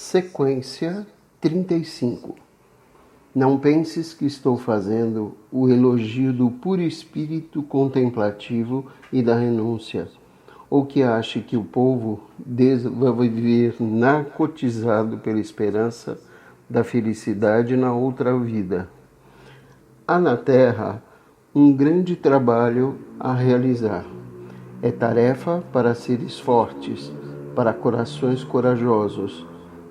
Sequência 35. Não penses que estou fazendo o elogio do puro espírito contemplativo e da renúncia, ou que ache que o povo deva viver narcotizado pela esperança da felicidade na outra vida. Há na terra um grande trabalho a realizar. É tarefa para seres fortes, para corações corajosos.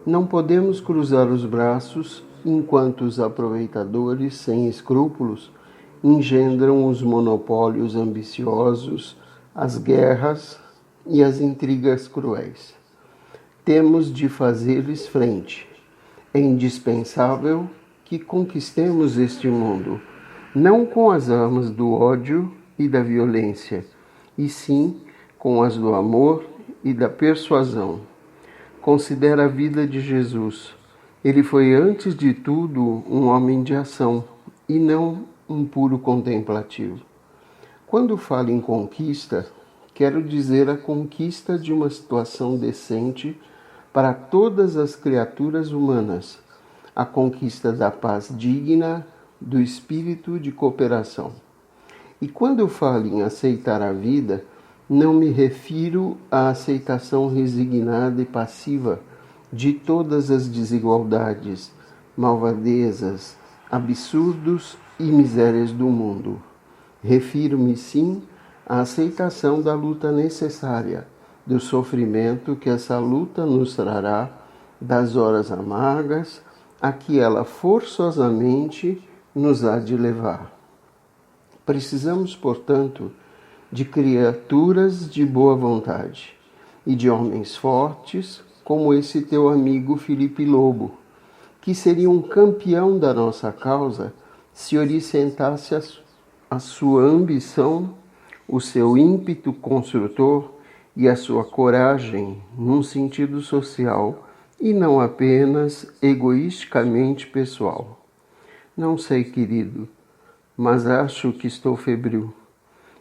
Não podemos cruzar os braços enquanto os aproveitadores sem escrúpulos engendram os monopólios ambiciosos, as guerras e as intrigas cruéis. Temos de fazer-lhes frente. É indispensável que conquistemos este mundo, não com as armas do ódio e da violência, e sim com as do amor e da persuasão. Considera a vida de Jesus. Ele foi, antes de tudo, um homem de ação e não um puro contemplativo. Quando falo em conquista, quero dizer a conquista de uma situação decente para todas as criaturas humanas, a conquista da paz digna, do espírito de cooperação. E quando eu falo em aceitar a vida, não me refiro à aceitação resignada e passiva de todas as desigualdades, malvadezas, absurdos e misérias do mundo. Refiro-me, sim, à aceitação da luta necessária, do sofrimento que essa luta nos trará, das horas amargas a que ela forçosamente nos há de levar. Precisamos, portanto, de criaturas de boa vontade e de homens fortes, como esse teu amigo Felipe Lobo, que seria um campeão da nossa causa se orientasse a sua ambição, o seu ímpeto construtor e a sua coragem num sentido social e não apenas egoisticamente pessoal. Não sei, querido, mas acho que estou febril.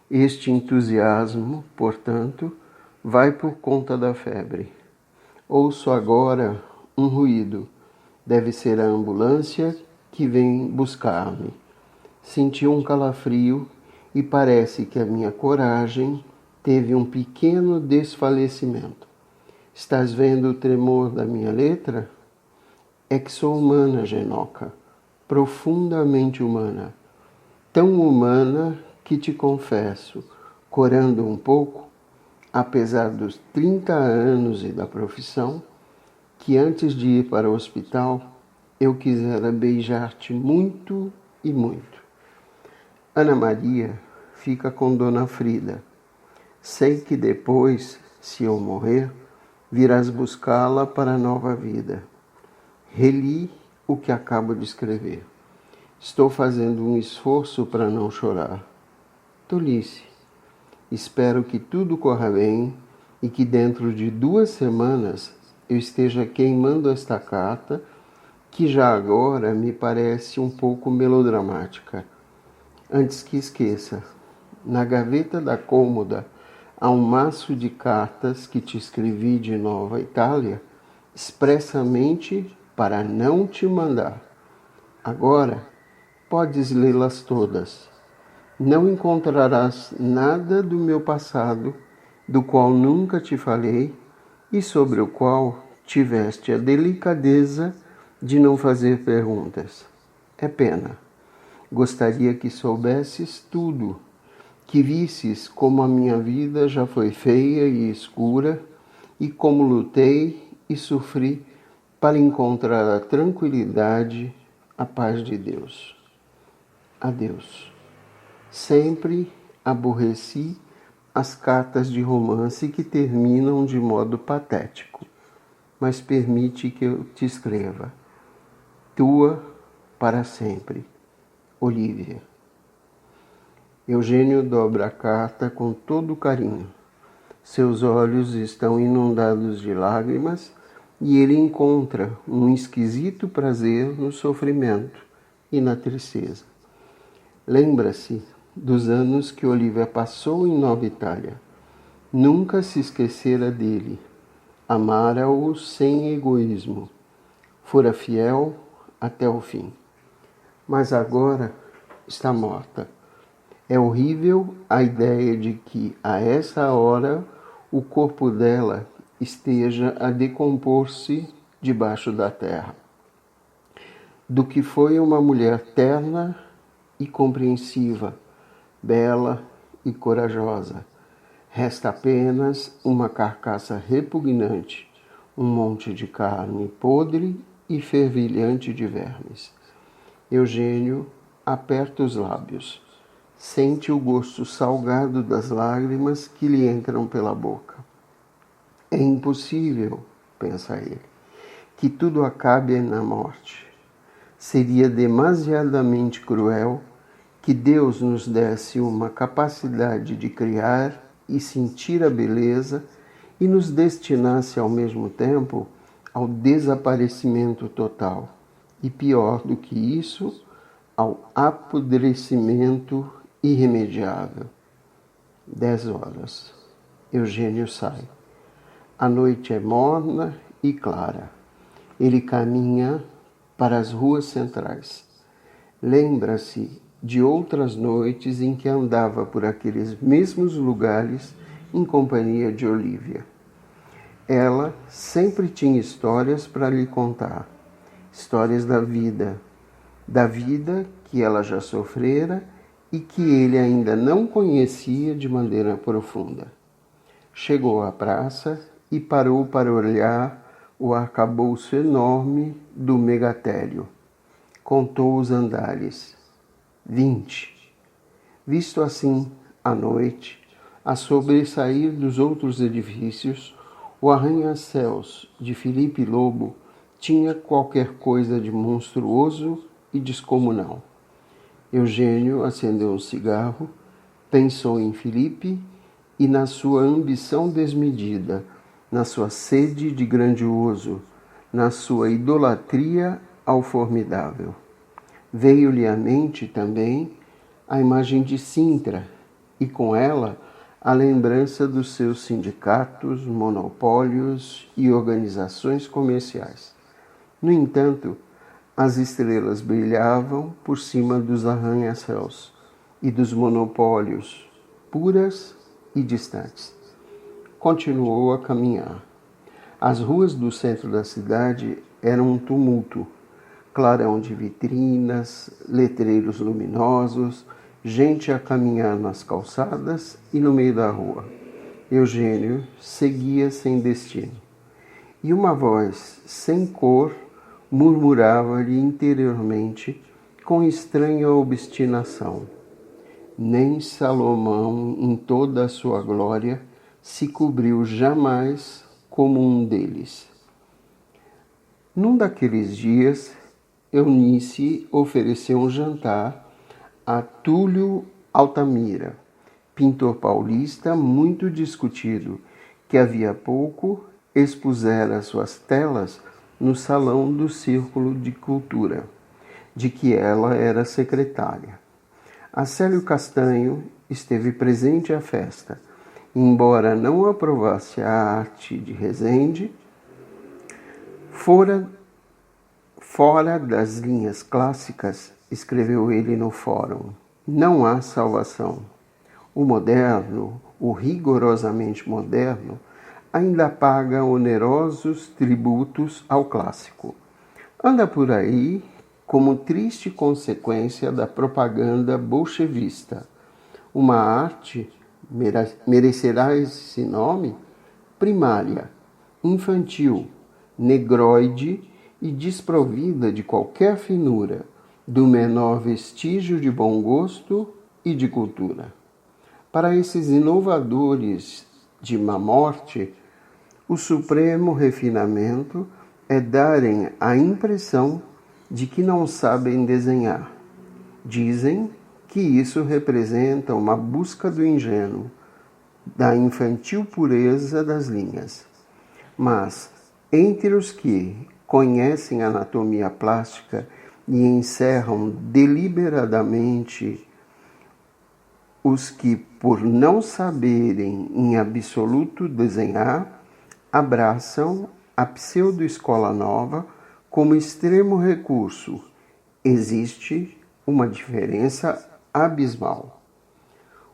Este entusiasmo, portanto, vai por conta da febre. Ouço agora um ruído. Deve ser a ambulância que vem buscar-me. Senti um calafrio e parece que a minha coragem teve um pequeno desfalecimento. Estás vendo o tremor da minha letra? É que sou humana, Genoca, profundamente humana. Tão humana que te confesso, corando um pouco, apesar dos 30 anos e da profissão, que antes de ir para o hospital, eu quisera beijar-te muito e muito. Ana Maria fica com Dona Frida. Sei que depois, se eu morrer, virás buscá-la para a nova vida. Reli o que acabo de escrever. Estou fazendo um esforço para não chorar. Tolice. Espero que tudo corra bem e que dentro de 2 semanas eu esteja queimando esta carta, que já agora me parece um pouco melodramática. Antes que esqueça, na gaveta da cômoda há um maço de cartas que te escrevi de Nova Itália, expressamente para não te mandar. Agora, podes lê-las todas. Não encontrarás nada do meu passado, do qual nunca te falei e sobre o qual tiveste a delicadeza de não fazer perguntas. É pena. Gostaria que soubesses tudo, que visses como a minha vida já foi feia e escura e como lutei e sofri para encontrar a tranquilidade, a paz de Deus. Adeus. Sempre aborreci as cartas de romance que terminam de modo patético, mas permite que eu te escreva. Tua para sempre, Olívia. Eugênio dobra a carta com todo carinho. Seus olhos estão inundados de lágrimas e ele encontra um esquisito prazer no sofrimento e na tristeza. Lembra-se dos anos que Olívia passou em Nova Itália. Nunca se esquecera dele. Amara-o sem egoísmo. fora fiel até o fim. Mas agora está morta. É horrível a ideia de que, a essa hora, o corpo dela esteja a decompor-se debaixo da terra. Do que foi uma mulher terna e compreensiva, bela e corajosa, resta apenas uma carcaça repugnante, um monte de carne podre e fervilhante de vermes. Eugênio aperta os lábios. Sente o gosto salgado das lágrimas que lhe entram pela boca. É impossível, pensa ele, que tudo acabe na morte. Seria demasiadamente cruel que Deus nos desse uma capacidade de criar e sentir a beleza e nos destinasse ao mesmo tempo ao desaparecimento total. E pior do que isso, ao apodrecimento irremediável. 10 horas. Eugênio sai. A noite é morna e clara. Ele caminha para as ruas centrais. Lembra-se de outras noites em que andava por aqueles mesmos lugares em companhia de Olívia. Ela sempre tinha histórias para lhe contar. Histórias da vida que ela já sofrera e que ele ainda não conhecia de maneira profunda. Chegou à praça e parou para olhar o arcabouço enorme do megatério. Contou os andares. 20. Visto assim, à noite, a sobressair dos outros edifícios, o arranha-céus de Felipe Lobo tinha qualquer coisa de monstruoso e descomunal. Eugênio acendeu um cigarro, pensou em Felipe e na sua ambição desmedida, na sua sede de grandioso, na sua idolatria ao formidável. Veio-lhe à mente também a imagem de Sintra e com ela a lembrança dos seus sindicatos, monopólios e organizações comerciais. No entanto, as estrelas brilhavam por cima dos arranha-céus e dos monopólios, puras e distantes. Continuou a caminhar. As ruas do centro da cidade eram um tumulto. Clarão de vitrinas, letreiros luminosos, gente a caminhar nas calçadas e no meio da rua. Eugênio seguia sem destino. E uma voz sem cor murmurava-lhe interiormente com estranha obstinação. Nem Salomão, em toda a sua glória, se cobriu jamais como um deles. Num daqueles dias, Eunice ofereceu um jantar a Túlio Altamira, pintor paulista muito discutido, que havia pouco expusera suas telas no Salão do Círculo de Cultura, de que ela era secretária. Acélio Castanho esteve presente à festa. Embora não aprovasse a arte de Rezende, fora das linhas clássicas, escreveu ele no fórum, não há salvação. O moderno, o rigorosamente moderno, ainda paga onerosos tributos ao clássico. Anda por aí como triste consequência da propaganda bolchevista. Uma arte merecerá esse nome? Primária, infantil, negroide e desprovida de qualquer finura, do menor vestígio de bom gosto e de cultura. Para esses inovadores de má morte, o supremo refinamento é darem a impressão de que não sabem desenhar. Dizem que isso representa uma busca do ingênuo, da infantil pureza das linhas. Mas, entre os que conhecem anatomia plástica e encerram deliberadamente os que, por não saberem em absoluto desenhar, abraçam a pseudo-escola nova como extremo recurso, existe uma diferença abismal.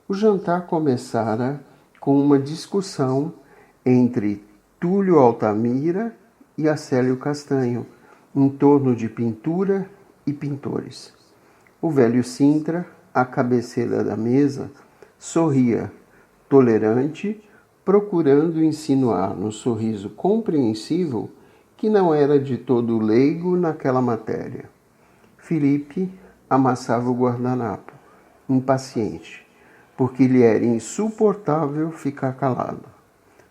O jantar começara com uma discussão entre Túlio Altamira e Acélio Castanho, em torno de pintura e pintores. O velho Sintra, à cabeceira da mesa, sorria, tolerante, procurando insinuar no sorriso compreensivo que não era de todo leigo naquela matéria. Felipe amassava o guardanapo, impaciente, porque lhe era insuportável ficar calado.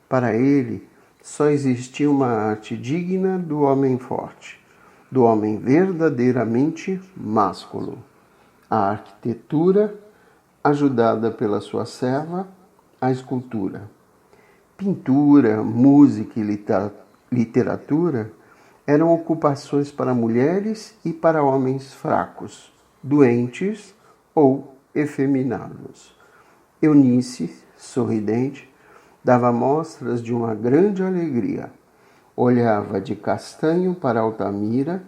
Para ele, só existia uma arte digna do homem forte, do homem verdadeiramente másculo. A arquitetura, ajudada pela sua serva, a escultura. Pintura, música e literatura eram ocupações para mulheres e para homens fracos, doentes ou efeminados. Eunice, sorridente, dava mostras de uma grande alegria. Olhava de Castanho para Altamira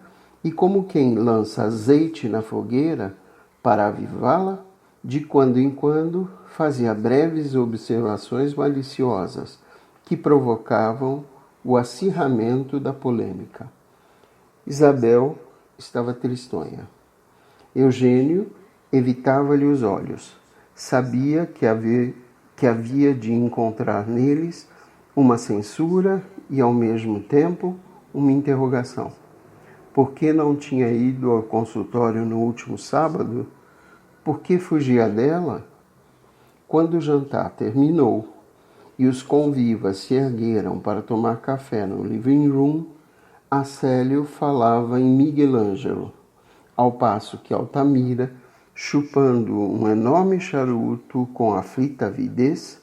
e, como quem lança azeite na fogueira para avivá-la, de quando em quando fazia breves observações maliciosas que provocavam o acirramento da polêmica. Isabel estava tristonha. Eugênio evitava-lhe os olhos. Sabia que havia de encontrar neles uma censura e, ao mesmo tempo, uma interrogação. Por que não tinha ido ao consultório no último sábado? Por que fugia dela? Quando o jantar terminou e os convivas se ergueram para tomar café no living room, Acélio falava em Miguel Ângelo, ao passo que Altamira, chupando um enorme charuto com aflita avidez,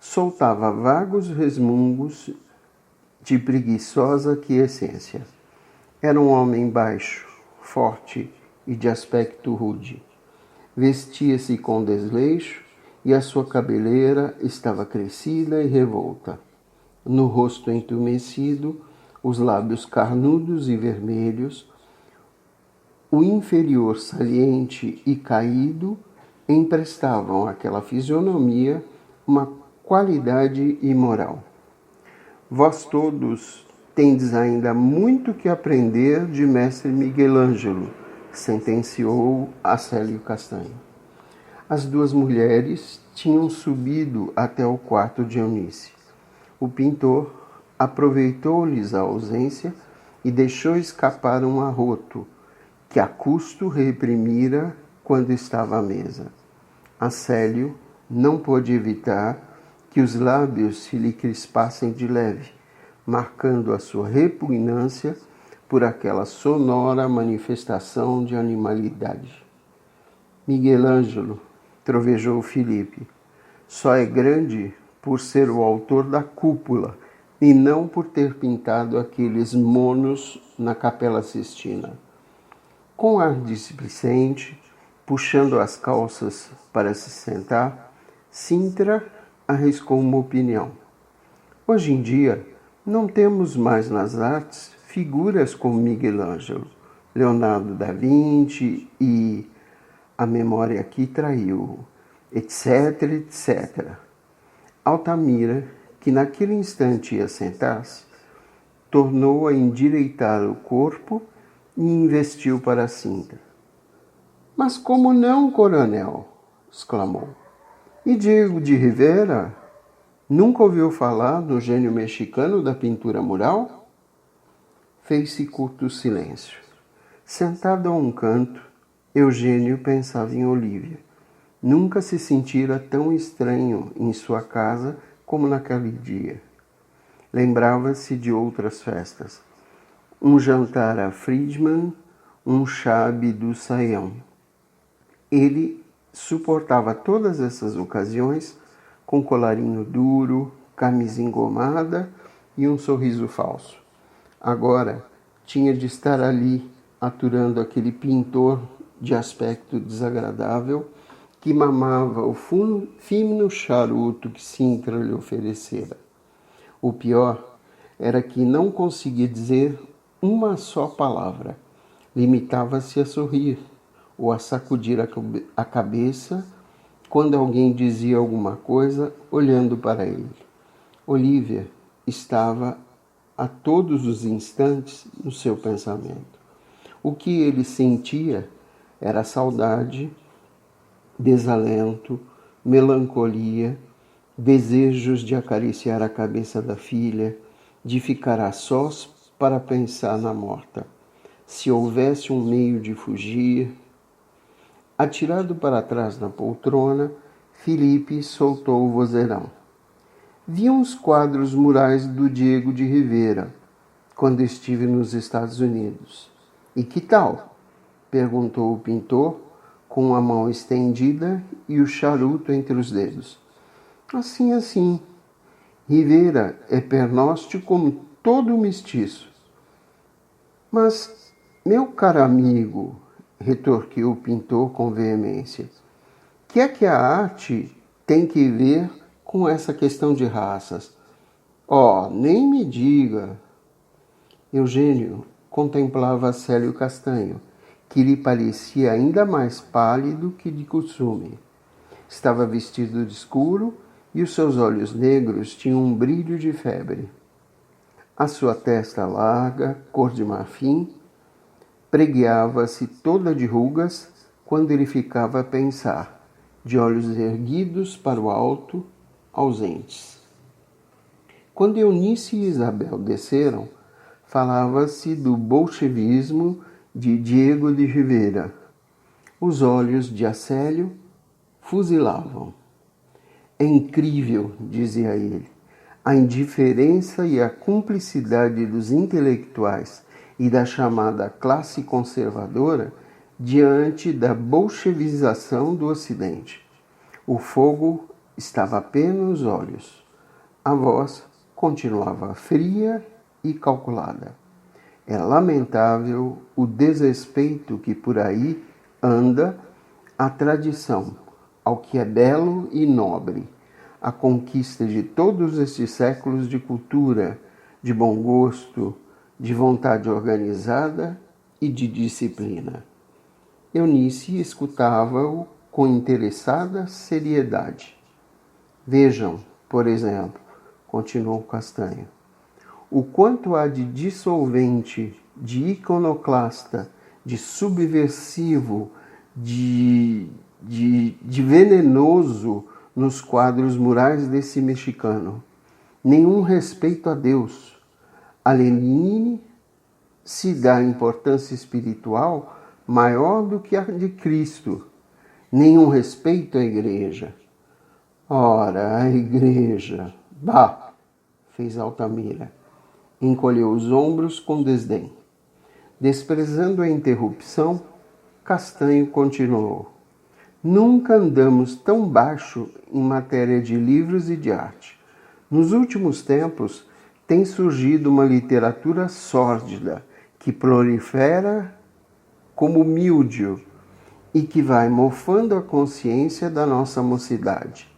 soltava vagos resmungos de preguiçosa quiescência. Era um homem baixo, forte e de aspecto rude. Vestia-se com desleixo e a sua cabeleira estava crescida e revolta. No rosto entumecido, os lábios carnudos e vermelhos, o inferior saliente e caído emprestavam àquela fisionomia uma qualidade imoral. Vós todos tendes ainda muito que aprender de mestre Miguel Ângelo, sentenciou Acélio Castanho. As duas mulheres tinham subido até o quarto de Eunice. O pintor aproveitou-lhes a ausência e deixou escapar um arroto, que a custo reprimira quando estava à mesa. Acélio não pôde evitar que os lábios se lhe crispassem de leve, marcando a sua repugnância por aquela sonora manifestação de animalidade. Miguel Ângelo, trovejou Felipe, só é grande por ser o autor da cúpula e não por ter pintado aqueles monos na Capela Sistina. Com ar displicente, puxando as calças para se sentar, Sintra arriscou uma opinião. Hoje em dia, não temos mais nas artes figuras como Miguel Ângelo, Leonardo da Vinci e a memória aqui traiu, etc, etc. Altamira, que naquele instante ia sentar-se, tornou a endireitar o corpo e investiu para Sintra. Mas como não, coronel? Exclamou. E Diego de Rivera? Nunca ouviu falar do gênio mexicano da pintura mural? Fez-se curto silêncio. Sentado a um canto, Eugênio pensava em Olívia. Nunca se sentira tão estranho em sua casa como naquele dia. Lembrava-se de outras festas. Um jantar a Friedman, um chabe do Saião. Ele suportava todas essas ocasiões com colarinho duro, camisa engomada e um sorriso falso. Agora tinha de estar ali, aturando aquele pintor de aspecto desagradável que mamava o fino charuto que Sintra lhe oferecera. O pior era que não conseguia dizer uma só palavra. Limitava-se a sorrir ou a sacudir a cabeça quando alguém dizia alguma coisa olhando para ele. Olívia estava a todos os instantes no seu pensamento. O que ele sentia era saudade, desalento, melancolia, desejos de acariciar a cabeça da filha, de ficar a sós para pensar na morta. Se houvesse um meio de fugir. Atirado para trás na poltrona, Felipe soltou o vozeirão. Vi uns quadros murais do Diego de Rivera, quando estive nos Estados Unidos. E que tal? Perguntou o pintor, com a mão estendida e o charuto entre os dedos. Assim. Rivera é pernóstico como todo mestiço. Mas, meu caro amigo, retorquiu o pintor com veemência, que é que a arte tem que ver com essa questão de raças? Oh, nem me diga. Eugênio contemplava Célio Castanho, que lhe parecia ainda mais pálido que de costume. Estava vestido de escuro e os seus olhos negros tinham um brilho de febre. A sua testa larga, cor de marfim, pregueava-se toda de rugas quando ele ficava a pensar, de olhos erguidos para o alto, ausentes. Quando Eunice e Isabel desceram, falava-se do bolchevismo de Diego de Rivera. Os olhos de Acélio fuzilavam. É incrível, dizia ele, a indiferença e a cumplicidade dos intelectuais e da chamada classe conservadora diante da bolchevização do Ocidente. O fogo estava apenas nos olhos. A voz continuava fria e calculada. É lamentável o desrespeito que por aí anda à tradição, ao que é belo e nobre, a conquista de todos estes séculos de cultura, de bom gosto, de vontade organizada e de disciplina. Eunice escutava-o com interessada seriedade. Vejam, por exemplo, continuou Castanho, o quanto há de dissolvente, de iconoclasta, de subversivo, de venenoso nos quadros murais desse mexicano. Nenhum respeito a Deus. A Lenine se dá importância espiritual maior do que a de Cristo. Nenhum respeito à igreja. Ora, a igreja. Bah! Fez Altamira. Encolheu os ombros com desdém. Desprezando a interrupção, Castanho continuou. Nunca andamos tão baixo em matéria de livros e de arte. Nos últimos tempos, tem surgido uma literatura sórdida, que prolifera como míldio e que vai mofando a consciência da nossa mocidade.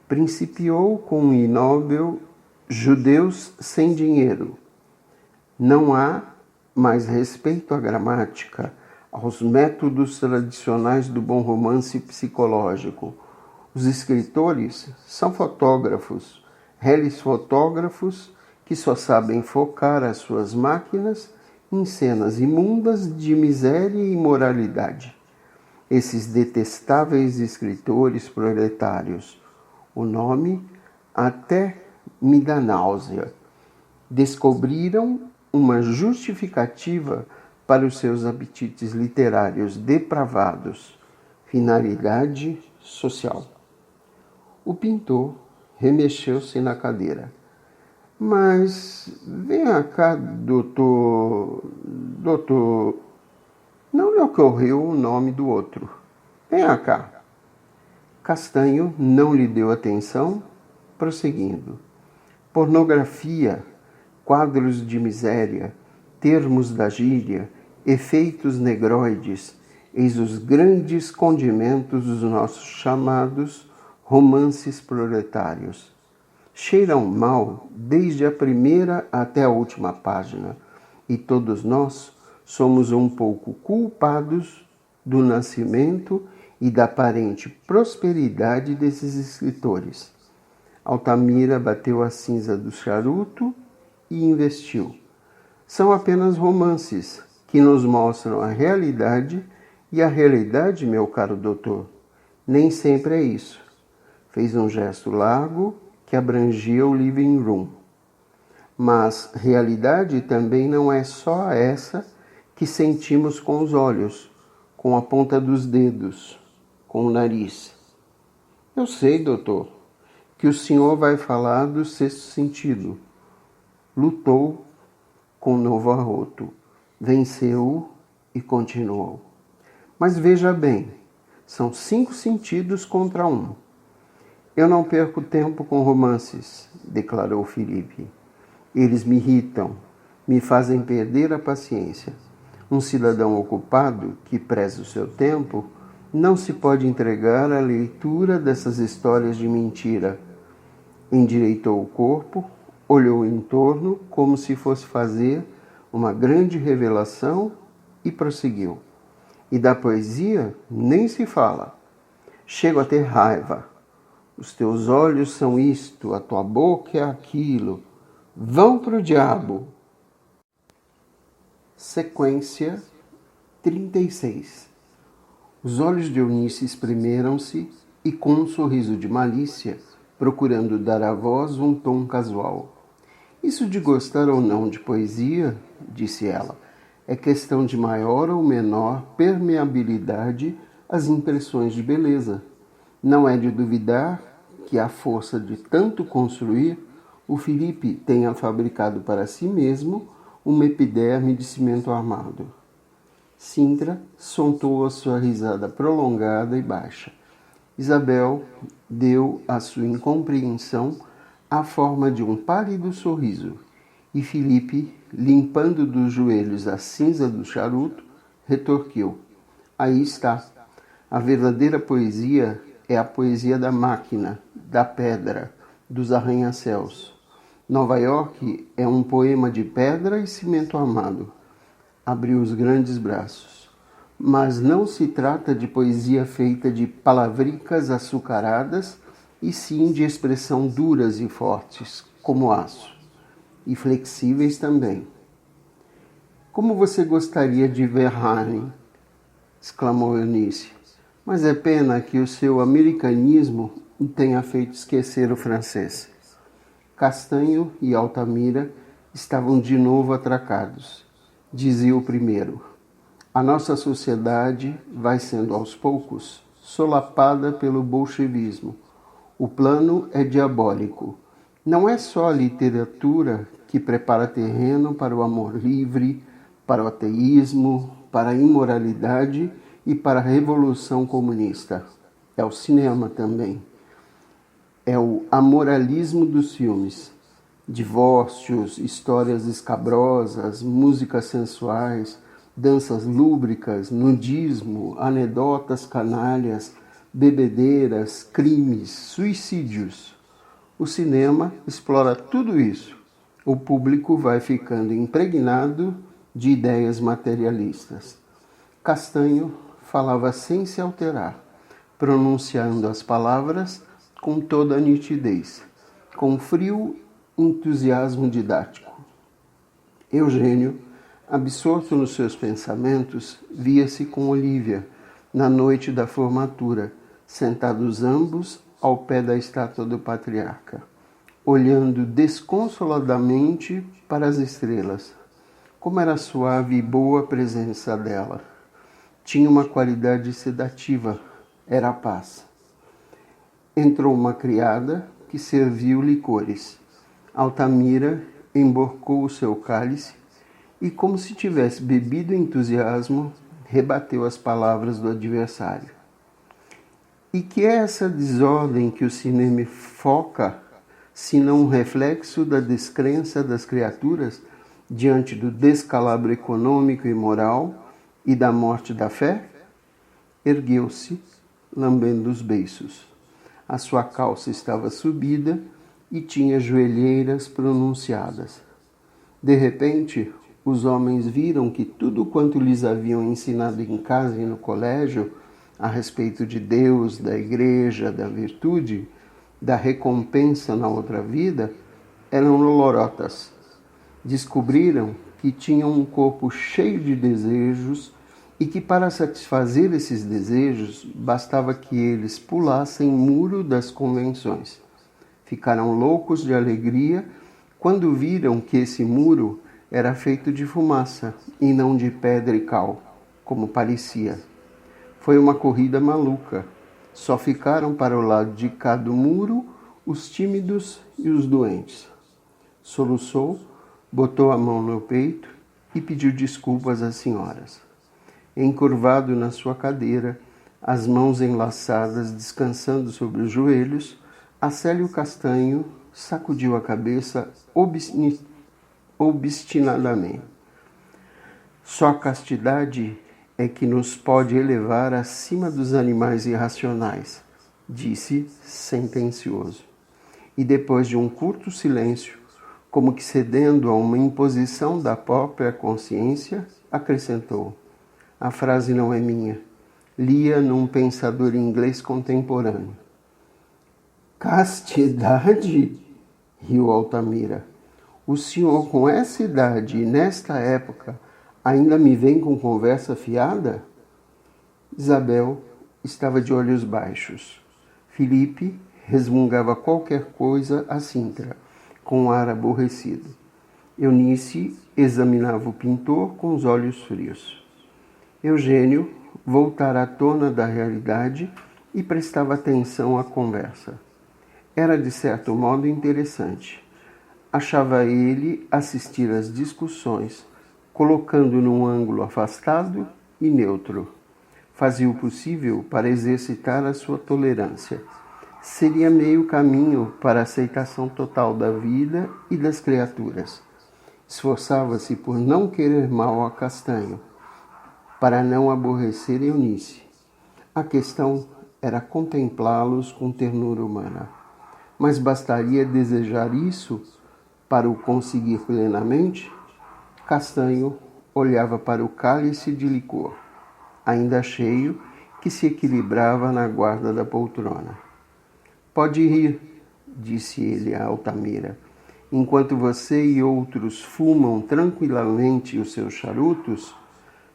Principiou com o inóvel Judeus sem dinheiro. Não há mais respeito à gramática, aos métodos tradicionais do bom romance psicológico. Os escritores são fotógrafos, reles fotógrafos que só sabem focar as suas máquinas em cenas imundas de miséria e imoralidade. Esses detestáveis escritores proletários, o nome até me dá náusea, descobriram uma justificativa para os seus apetites literários depravados, finalidade social. O pintor remexeu-se na cadeira. Mas, venha cá, doutor... Não lhe ocorreu o nome do outro. Venha cá. Castanho não lhe deu atenção, prosseguindo. Pornografia, quadros de miséria, termos da gíria, efeitos negroides, eis os grandes condimentos dos nossos chamados romances proletários. Cheiram mal desde a primeira até a última página, e todos nós somos um pouco culpados do nascimento e da aparente prosperidade desses escritores. Altamira bateu a cinza do charuto e investiu. São apenas romances que nos mostram a realidade, e a realidade, meu caro doutor, nem sempre é isso. Fez um gesto largo que abrangia o living room. Mas realidade também não é só essa que sentimos com os olhos, com a ponta dos dedos, com o nariz. Eu sei, doutor, que o senhor vai falar do sexto sentido. Lutou com o novo arroto, venceu e continuou. Mas veja bem, são 5 sentidos contra 1. Eu não perco tempo com romances, declarou Felipe. Eles me irritam, me fazem perder a paciência. Um cidadão ocupado, que preza o seu tempo, não se pode entregar à leitura dessas histórias de mentira. Endireitou o corpo, olhou em torno como se fosse fazer uma grande revelação e prosseguiu. E da poesia nem se fala. Chego a ter raiva. Os teus olhos são isto, a tua boca é aquilo. Vão pro diabo! Sequência 36. Os olhos de Eunice espremeram-se e, com um sorriso de malícia, procurando dar à voz um tom casual. Isso de gostar ou não de poesia, disse ela, é questão de maior ou menor permeabilidade às impressões de beleza. Não é de duvidar que, à força de tanto construir, o Felipe tenha fabricado para si mesmo uma epiderme de cimento armado. Sintra soltou a sua risada prolongada e baixa. Isabel deu à sua incompreensão a forma de um pálido sorriso, e Felipe, limpando dos joelhos a cinza do charuto, retorquiu. Aí está. A verdadeira poesia é a poesia da máquina, da pedra, dos arranha-céus. Nova York é um poema de pedra e cimento armado. Abriu os grandes braços. Mas não se trata de poesia feita de palavricas açucaradas, e sim de expressão duras e fortes, como aço. E flexíveis também. Como você gostaria de ver Verlaine? Exclamou Eunice. Mas é pena que o seu americanismo o tenha feito esquecer o francês. Castanho e Altamira estavam de novo atracados. Dizia o primeiro: a nossa sociedade vai sendo aos poucos solapada pelo bolchevismo. O plano é diabólico. Não é só a literatura que prepara terreno para o amor livre, para o ateísmo, para a imoralidade e para a revolução comunista. É o cinema também. É o amoralismo dos filmes. Divórcios, histórias escabrosas, músicas sensuais, danças lúbricas, nudismo, anedotas canalhas, bebedeiras, crimes, suicídios. O cinema explora tudo isso. O público vai ficando impregnado de ideias materialistas. Castanho falava sem se alterar, pronunciando as palavras com toda a nitidez, com frio entusiasmo didático. Eugênio, absorto nos seus pensamentos, via-se com Olívia, na noite da formatura, sentados ambos ao pé da estátua do patriarca, olhando desconsoladamente para as estrelas. Como era suave e boa a presença dela. Tinha uma qualidade sedativa, era a paz. Entrou uma criada que serviu licores. Altamira emborcou o seu cálice e, como se tivesse bebido entusiasmo, rebateu as palavras do adversário. E que é essa desordem que o cinema foca, senão um reflexo da descrença das criaturas diante do descalabro econômico e moral e da morte da fé? Ergueu-se, lambendo os beiços. A sua calça estava subida e tinha joelheiras pronunciadas. De repente, os homens viram que tudo quanto lhes haviam ensinado em casa e no colégio, a respeito de Deus, da igreja, da virtude, da recompensa na outra vida, eram lorotas. Descobriram que tinham um corpo cheio de desejos e que para satisfazer esses desejos bastava que eles pulassem o muro das convenções. Ficaram loucos de alegria quando viram que esse muro era feito de fumaça e não de pedra e cal, como parecia. Foi uma corrida maluca. Só ficaram para o lado de cá do muro os tímidos e os doentes. Soluçou, botou a mão no peito e pediu desculpas às senhoras. Encurvado na sua cadeira, as mãos enlaçadas descansando sobre os joelhos, Acélio Castanho sacudiu a cabeça obstinadamente. Só a castidade é que nos pode elevar acima dos animais irracionais, disse sentencioso. E depois de um curto silêncio, como que cedendo a uma imposição da própria consciência, acrescentou: a frase não é minha. Li-a num pensador inglês contemporâneo. Castidade? Riu Altamira. O senhor, com essa idade e nesta época, ainda me vem com conversa fiada? Isabel estava de olhos baixos. Felipe resmungava qualquer coisa a Sintra, com um ar aborrecido. Eunice examinava o pintor com os olhos frios. Eugênio voltara à tona da realidade e prestava atenção à conversa. Era, de certo modo, interessante. Achava ele assistir às discussões, colocando num ângulo afastado e neutro. Fazia o possível para exercitar a sua tolerância. Seria meio caminho para a aceitação total da vida e das criaturas. Esforçava-se por não querer mal a Castanho, para não aborrecer Eunice. A questão era contemplá-los com ternura humana. Mas bastaria desejar isso para o conseguir plenamente? Castanho olhava para o cálice de licor, ainda cheio, que se equilibrava na guarda da poltrona. Pode rir, disse ele a Altamira. Enquanto você e outros fumam tranquilamente os seus charutos,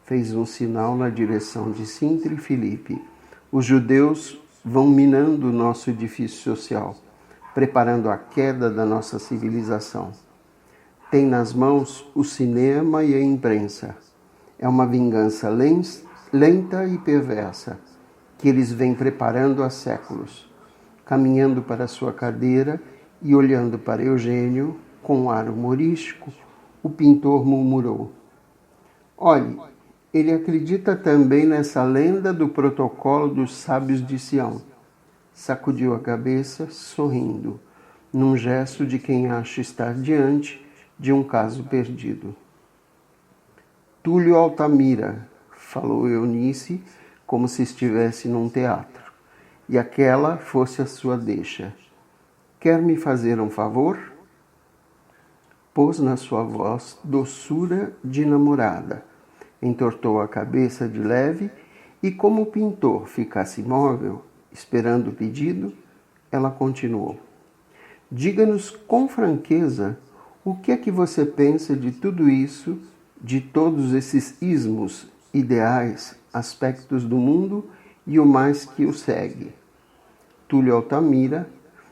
fez um sinal na direção de Sintra e Felipe. Os judeus vão minando o nosso edifício social, preparando a queda da nossa civilização. Tem nas mãos o cinema e a imprensa. É uma vingança lenta e perversa, que eles vêm preparando há séculos. Caminhando para sua cadeira e olhando para Eugênio, com um ar humorístico, o pintor murmurou: olhe, ele acredita também nessa lenda do protocolo dos sábios de Sião. Sacudiu a cabeça, sorrindo, num gesto de quem acha estar diante de um caso perdido. Túlio Altamira, falou Eunice, como se estivesse num teatro, e aquela fosse a sua deixa. Quer me fazer um favor? Pôs na sua voz doçura de namorada, entortou a cabeça de leve e, como o pintor ficasse imóvel, esperando o pedido, ela continuou. Diga-nos com franqueza o que é que você pensa de tudo isso, de todos esses ismos, ideais, aspectos do mundo e o mais que o segue. Túlio Altamira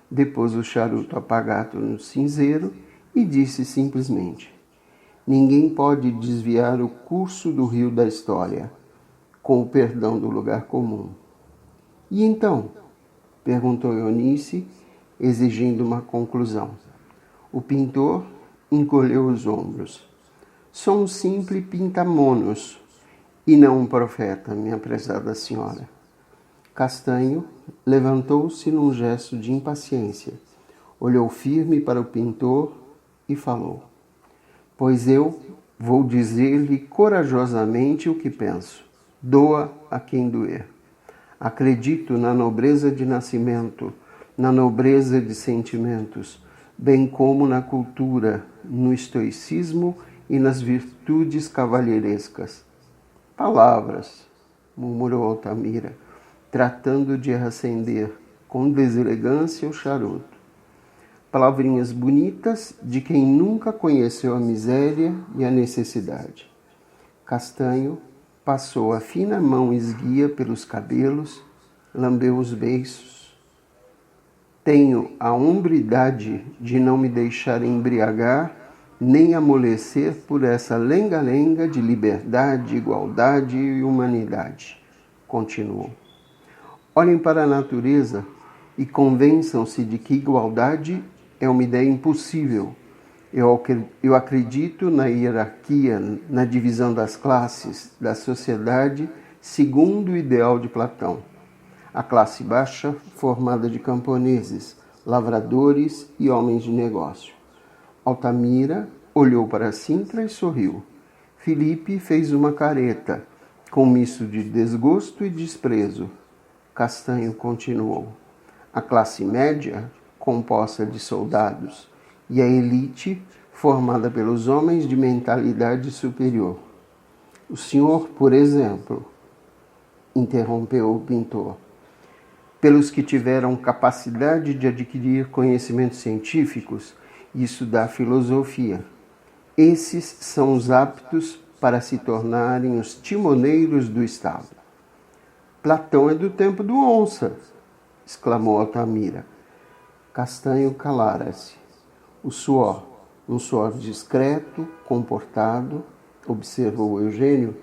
depôs o charuto apagado no cinzeiro e disse simplesmente: ninguém pode desviar o curso do rio da história, com o perdão do lugar comum. E então? Perguntou Eunice, exigindo uma conclusão. O pintor encolheu os ombros. Sou um simples pintamonos e não um profeta, minha prezada senhora. Castanho levantou-se num gesto de impaciência, olhou firme para o pintor e falou: pois eu vou dizer-lhe corajosamente o que penso. Doa a quem doer. Acredito na nobreza de nascimento, na nobreza de sentimentos, bem como na cultura, no estoicismo e nas virtudes cavalheirescas. Palavras, murmurou Altamira, tratando de reacender com deselegância o charuto. Palavrinhas bonitas de quem nunca conheceu a miséria e a necessidade. Castanho passou a fina mão esguia pelos cabelos, lambeu os beiços. Tenho a hombridade de não me deixar embriagar nem amolecer por essa lenga-lenga de liberdade, igualdade e humanidade, continuou. Olhem para a natureza e convençam-se de que igualdade é uma ideia impossível. Eu acredito na hierarquia, na divisão das classes, da sociedade, segundo o ideal de Platão. A classe baixa, formada de camponeses, lavradores e homens de negócio. Altamira olhou para Sintra e sorriu. Filipe fez uma careta, com misto de desgosto e desprezo. Castanho continuou. A classe média, composta de soldados, e a elite, formada pelos homens de mentalidade superior. O senhor, por exemplo, interrompeu o pintor, pelos que tiveram capacidade de adquirir conhecimentos científicos e estudar filosofia. Esses são os aptos para se tornarem os timoneiros do Estado. Platão é do tempo do onça, exclamou Altamira. Castanho calara-se. O suor, um suor discreto, comportado, observou Eugênio,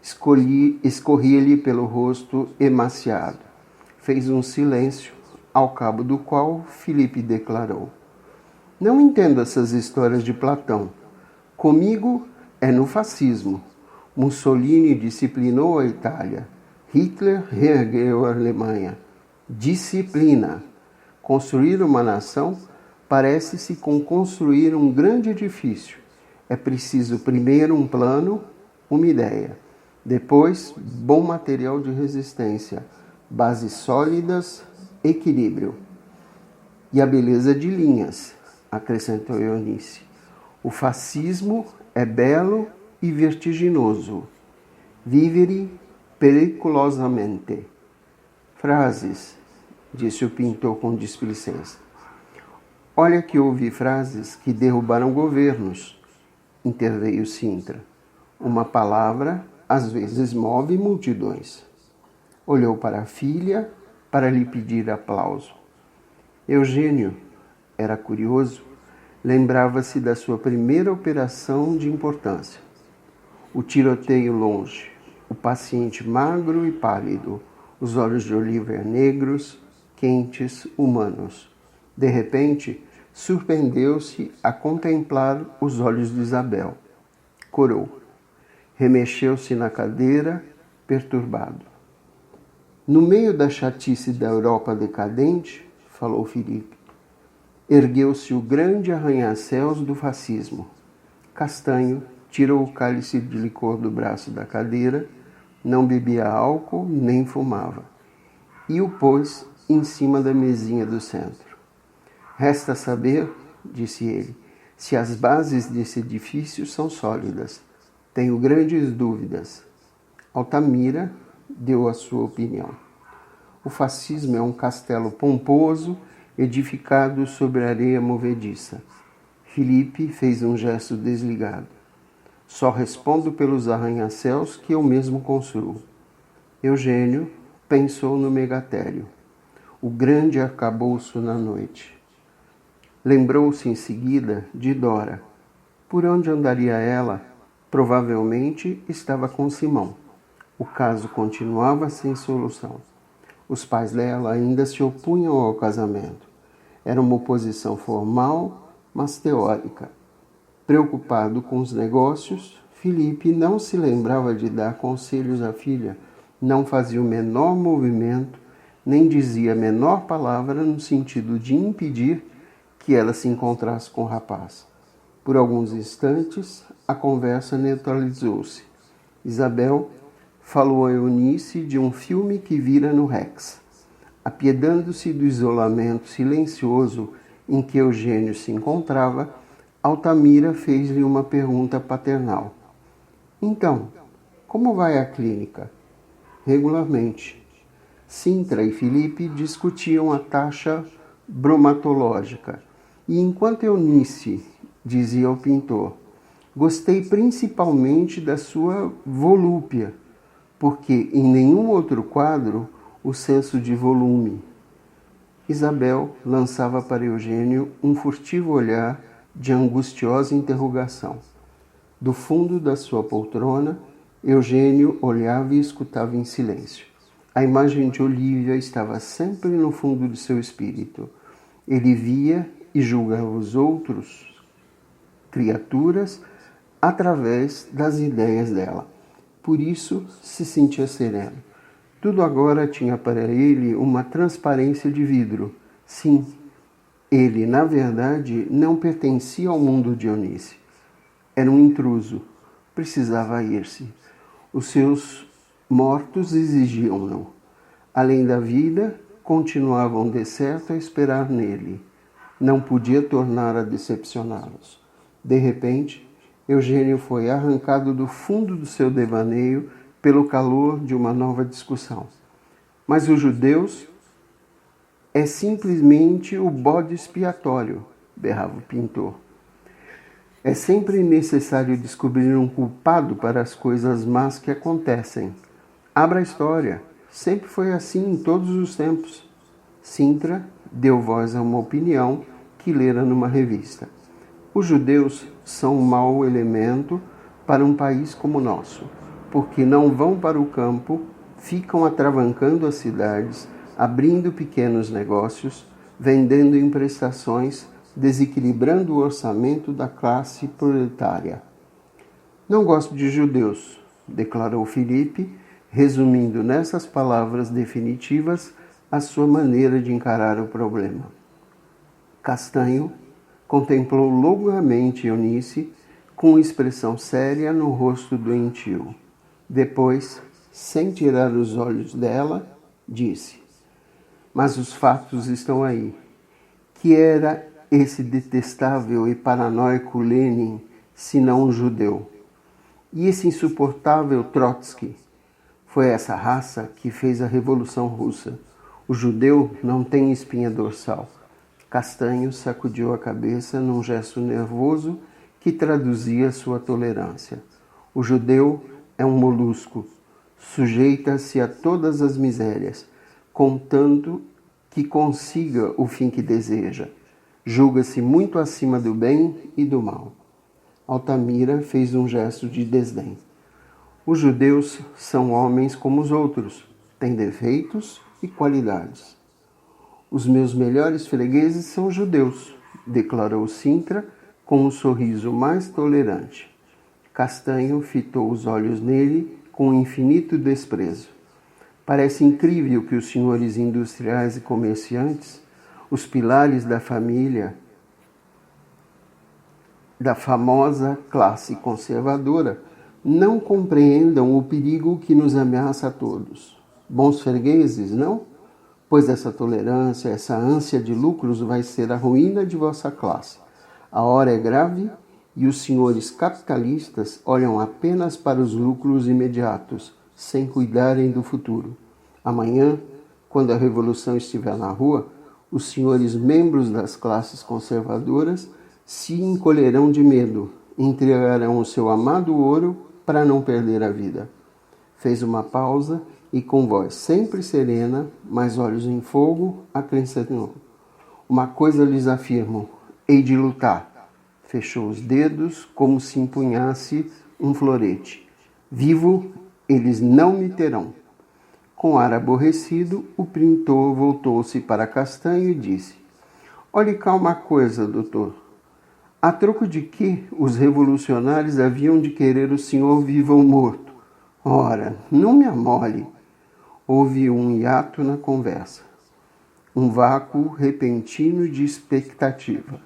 escorria-lhe pelo rosto emaciado. Fez um silêncio, ao cabo do qual Filipe declarou: não entendo essas histórias de Platão. Comigo é no fascismo. Mussolini disciplinou a Itália. Hitler reergueu a Alemanha. Disciplina. Construir uma nação parece-se com construir um grande edifício. É preciso primeiro um plano, uma ideia. Depois, bom material de resistência, bases sólidas, equilíbrio. E a beleza de linhas, acrescentou Eunice. O fascismo é belo e vertiginoso. Vivere periculosamente. Frases, disse o pintor com displicência. Olha que houve frases que derrubaram governos, interveio Sintra. Uma palavra às vezes move multidões. Olhou para a filha para lhe pedir aplauso. Eugênio era curioso, lembrava-se da sua primeira operação de importância. O tiroteio longe, o paciente magro e pálido, os olhos de Oliver negros, quentes, humanos. De repente, surpreendeu-se a contemplar os olhos de Isabel. Corou. Remexeu-se na cadeira, perturbado. No meio da chatice da Europa decadente, falou Filipe, ergueu-se o grande arranha-céus do fascismo. Castanho tirou o cálice de licor do braço da cadeira, não bebia álcool nem fumava, e o pôs em cima da mesinha do centro. Resta saber, disse ele, se as bases desse edifício são sólidas. Tenho grandes dúvidas. Altamira deu a sua opinião. O fascismo é um castelo pomposo, edificado sobre areia movediça. Filipe fez um gesto desligado. Só respondo pelos arranha-céus que eu mesmo construo. Eugênio pensou no megatério, o grande arcabouço na noite. Lembrou-se em seguida de Dora. Por onde andaria ela? Provavelmente estava com Simão. O caso continuava sem solução. Os pais dela ainda se opunham ao casamento. Era uma oposição formal, mas teórica. Preocupado com os negócios, Filipe não se lembrava de dar conselhos à filha, não fazia o menor movimento, nem dizia a menor palavra no sentido de impedir que ela se encontrasse com o rapaz. Por alguns instantes, a conversa neutralizou-se. Isabel falou a Eunice de um filme que vira no Rex. Apiedando-se do isolamento silencioso em que Eugênio se encontrava, Altamira fez-lhe uma pergunta paternal. Então, como vai a clínica? Regularmente. Sintra e Felipe discutiam a taxa bromatológica. E enquanto Eunice dizia ao pintor, gostei principalmente da sua volúpia, porque em nenhum outro quadro o senso de volume. Isabel lançava para Eugênio um furtivo olhar de angustiosa interrogação. Do fundo da sua poltrona, Eugênio olhava e escutava em silêncio. A imagem de Olívia estava sempre no fundo de seu espírito. Ele via e julgava os outros criaturas através das ideias dela. Por isso se sentia sereno. Tudo agora tinha para ele uma transparência de vidro. Sim, ele, na verdade, não pertencia ao mundo de Eunice. Era um intruso. Precisava ir-se. Os seus mortos exigiam-no. Além da vida, continuavam de certo a esperar nele. Não podia tornar a decepcioná-los. De repente, Eugênio foi arrancado do fundo do seu devaneio pelo calor de uma nova discussão. Mas os judeus é simplesmente o bode expiatório, berrava o pintor. É sempre necessário descobrir um culpado para as coisas más que acontecem. Abra a história. Sempre foi assim em todos os tempos. Sintra deu voz a uma opinião que lera numa revista. Os judeus são um mau elemento para um país como o nosso, porque não vão para o campo, ficam atravancando as cidades, abrindo pequenos negócios, vendendo emprestações, desequilibrando o orçamento da classe proletária. Não gosto de judeus, declarou Felipe, resumindo nessas palavras definitivas a sua maneira de encarar o problema. Castanho contemplou longamente Eunice com expressão séria no rosto doentio. Depois, sem tirar os olhos dela, disse: mas os fatos estão aí. Que era esse detestável e paranoico Lenin, se não um judeu? E esse insuportável Trotsky? Foi essa raça que fez a Revolução Russa. O judeu não tem espinha dorsal. Castanho sacudiu a cabeça num gesto nervoso que traduzia sua tolerância. O judeu é um molusco. Sujeita-se a todas as misérias, contanto que consiga o fim que deseja. Julga-se muito acima do bem e do mal. Altamira fez um gesto de desdém. Os judeus são homens como os outros, têm defeitos e qualidades. Os meus melhores fregueses são judeus, declarou Sintra com um sorriso mais tolerante. Castanho fitou os olhos nele com infinito desprezo. Parece incrível que os senhores industriais e comerciantes, os pilares da família, da famosa classe conservadora, não compreendam o perigo que nos ameaça a todos. Bons fregueses, não? Pois essa tolerância, essa ânsia de lucros vai ser a ruína de vossa classe. A hora é grave e os senhores capitalistas olham apenas para os lucros imediatos, sem cuidarem do futuro. Amanhã, quando a revolução estiver na rua, os senhores membros das classes conservadoras se encolherão de medo, entregarão o seu amado ouro para não perder a vida. Fez uma pausa e, com voz sempre serena, mas olhos em fogo, acrescentou: uma coisa lhes afirmo, hei de lutar. Fechou os dedos como se empunhasse um florete. Vivo, eles não me terão. Com ar aborrecido, o pintor voltou-se para Castanho e disse: olhe cá uma coisa, doutor. A troco de que os revolucionários haviam de querer o senhor vivo ou morto? Ora, não me amole. Houve um hiato na conversa. Um vácuo repentino de expectativa.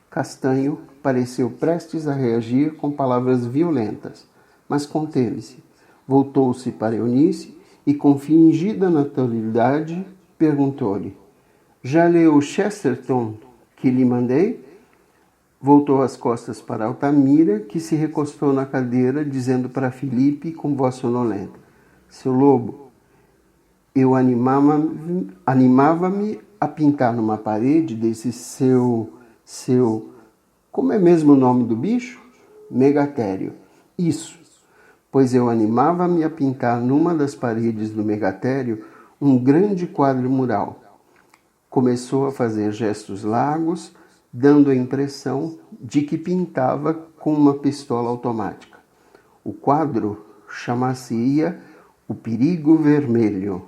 Castanho pareceu prestes a reagir com palavras violentas, mas conteve-se. Voltou-se para Eunice e, com fingida naturalidade, perguntou-lhe: já leu Chesterton que lhe mandei? Voltou as costas para Altamira, que se recostou na cadeira, dizendo para Filipe com voz sonolenta: Seu Lobo, eu animava-me a pintar numa parede desse seu... Como é mesmo o nome do bicho? Megatério. Isso, pois eu animava-me a pintar numa das paredes do megatério um grande quadro mural. Começou a fazer gestos largos, dando a impressão de que pintava com uma pistola automática. O quadro chamar-se-ia O Perigo Vermelho.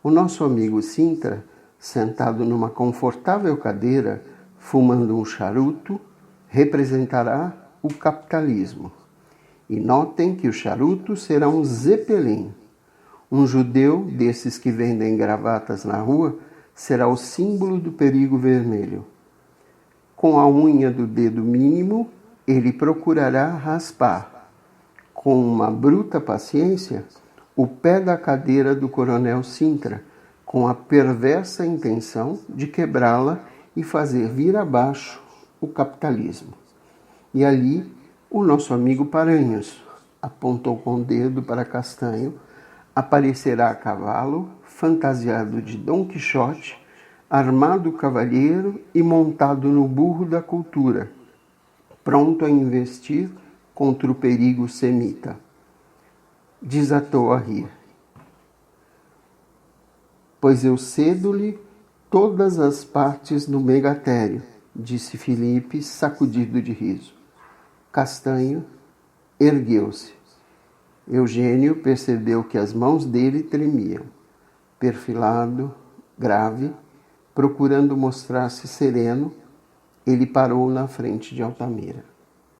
O nosso amigo Sintra, sentado numa confortável cadeira, fumando um charuto, representará o capitalismo. E notem que o charuto será um Zeppelin. Um judeu desses que vendem gravatas na rua será o símbolo do perigo vermelho. Com a unha do dedo mínimo, ele procurará raspar, com uma bruta paciência, o pé da cadeira do coronel Sintra, com a perversa intenção de quebrá-la e fazer vir abaixo o capitalismo. E ali, o nosso amigo Paranhos, apontou com o dedo para Castanho, aparecerá a cavalo, fantasiado de Dom Quixote, armado cavalheiro e montado no burro da cultura, pronto a investir contra o perigo semita. Desatou a rir. Pois eu cedo-lhe todas as partes do megatério, disse Filipe, sacudido de riso. Castanho ergueu-se. Eugênio percebeu que as mãos dele tremiam. Perfilado, grave, procurando mostrar-se sereno, ele parou na frente de Altamira.